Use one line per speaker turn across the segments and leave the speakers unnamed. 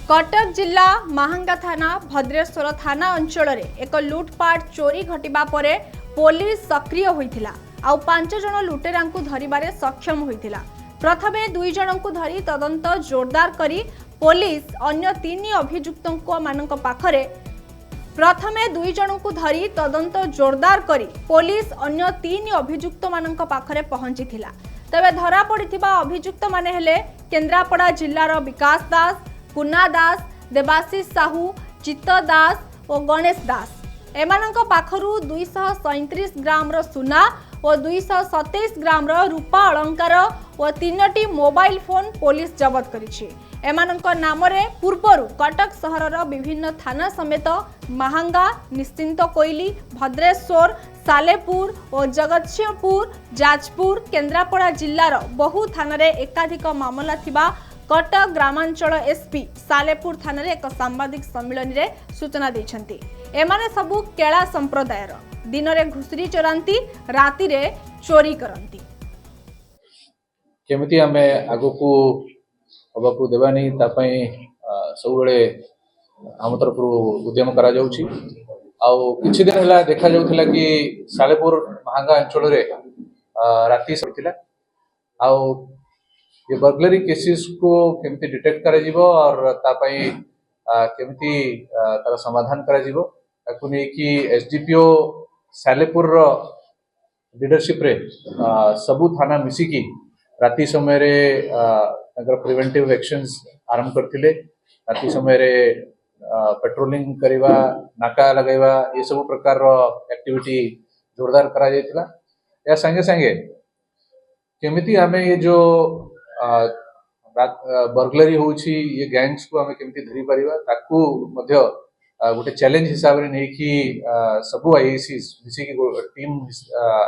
कटक जिला महांगा थाना भद्रेश्वर थाना अंचल एक लुटपाट चोरी घटिबा परे पुलिस सक्रिय होइथिला आउ 5 जण लुटेरा धरिबारे सक्षम होइथिला। प्रथमे 2 जण धरी तदंत जोरदार करी पुलिस अन्य 3 अभियुक्तों मानक पाखरे प्रथमे 2 जण धरी तदंत जोरदार करी पुलिस अन्य 3 अभियुक्त मानक पाखरे पहुंचीथिला। तबे धरा पड़िथिबा अभियुक्त माने हेले केन्द्रापड़ा जिल्लार विकास दास, पुन्ना दास, देवाशीष साहू, चित्त दास और गणेश दास। एमानंक पाखरु 237 ग्राम सुना और 227 ग्राम रूपा अलंकार और 3टी मोबाइल फोन पुलिस जबत करिछि। एमानंक नामरे पूर्वरु कटक सहरर विभिन्न थाना समेत महांगा, निश्चिंत कोइली, भद्रेश्वर, सालेपुर और जगतसिंहपुर, जाजपुर, केन्द्रापड़ा जिल्लार बहु थानारे एकाधिक मामला थिबा कटक ग्रामांचल एसपी सालेपुर थाना एक सांबादिक सम्मेलन रे सूचना दैछंती। एमाने सबु केला संप्रदायर दिन में घुसरी चोरांती, राति रे चोरी करंती।
केमिति आमे आगो को हबाकू देवानी तापई सब बेले आम तरफ उद्यम करा जाउछि। आउ किछि दिन हला देखा जाउथिला कि सालेपुर महांगा अंचल रे राति सथिला आउ ये बर्गलरी केसेस को केमिति डिटेक्ट करा जिवो और तापई केमिति तार समाधान करा जिवो ताकू नै कि एसडीपीओ सालेपुर रो लीडरशिप रे सबु थाना मिसी की राति समय रे प्रिवेंटिव एक्शंस आरंभ करथिले। राति समय रे पेट्रोलिंग करिवा, नाका लगाइवा ये सब प्रकार रो एक्टिविटी जोरदार करा जायतिला। या संगे संगे केमिति हमें ये जो बर्गलरी होउछि ये गैंग्स को हमें केमिति धरि परिवा ताकू मध्य गोटे चैलेंज हिसाब रे नै कि सबु आईएसीस मिसी की टीम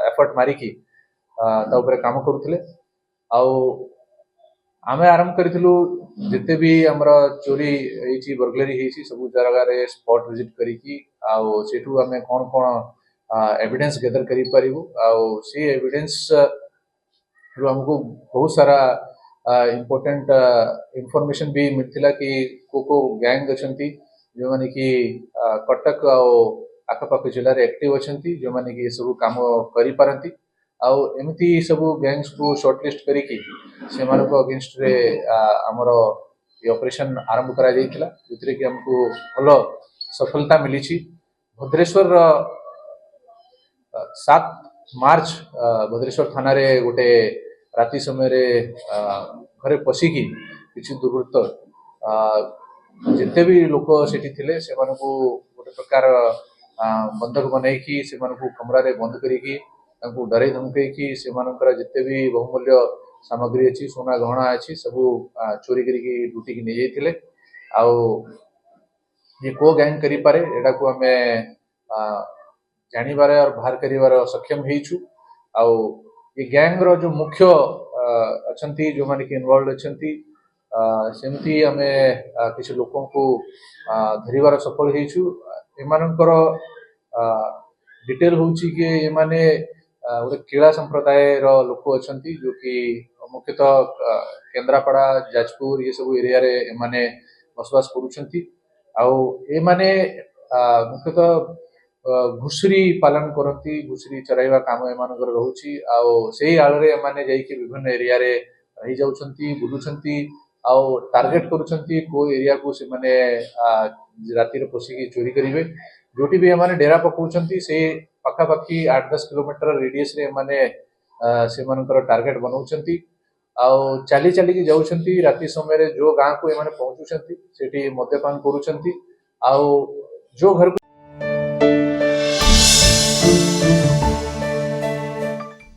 एफर्ट मारी की ता ऊपर काम करूथिले। आउ आमे आरंभ करिथिलु जते भी हमरा चोरी हेछि, बर्गलरी हेछि, सबु जगह रे स्पॉट विजिट करी की आउ सेठू हमें कोन कोन एविडेंस गैदर करी परिबु आउ से एविडेंस रो हमको बहुत सारा इम्पोर्टेंट इंफॉर्मेशन भी मिलथिला कि को गैंग अछंती जो माने कि कटक आ आखपाख जिल्ला रे एक्टिव अछंती जो माने कि सब काम करि पारंती आउ एमिति सब गैंग्स को शॉर्टलिस्ट करी की से माने को अगेंस्ट रे हमरो ये ऑपरेशन आरंभ करा जाइथिला जितरे कि हमको भलो सफलता मिली छी। भद्रेश्वर 7 मार्च भद्रेश्वर थाना रे गोटे राति समय रे घरे पशिकी किछि दुर्वृत्त जिते भी लोक सेठी थिले से मानकू गोटे प्रकार बंधक बनाई की से मानकू कमरा रे बंद करी की तांकू डरै धमकै की से मानकर जिते भी बहुमूल्य सामग्री अछि, सोना गहना अछि, सबु चोरी करी की लुटी की नै जाइथिले। आउ ये को गैंग करी पारे एटा को हमें जानिबारे और बाहर करिवार सक्षम हेइछु। आउ ये गैंग रो जो मुख्य अछंती जो माने कि इन्वॉल्व अछंती सेमती हमें किसी लोकों को धरिवार सफल हेइछु। एमानकर डिटेल होउछि कि ए माने गोटे केला संप्रदाय रो लोक अछंती जो कि मुख्यतः केन्द्रापड़ा, जाजपुर ये सब एरिया रे ए माने बसवास करूछंती। आउ ए माने मुख्यतः घुसरी पालन करती, घुसरी चराइवा काम एमानकर रहउछि। आउ सेही आलरे एमाने जाई कि विभिन्न एरिया रे रही जाउछंती, बुलुछंती आउ टार्गेट करूछंती को एरिया को से माने राति रे पसी की चोरी करिवे। जोटी भी एमाने डेरा पकाउछंती से पाखा पाखी 8-10 किलोमीटर रेडियस रे एमाने से मानकर टार्गेट बनाउछंती। आउ चाली चाली की जाउछंती राति समय रे जो गां को एमाने पहुंचुछंती सेठी मद्यपान करूछंती। आउ जो घर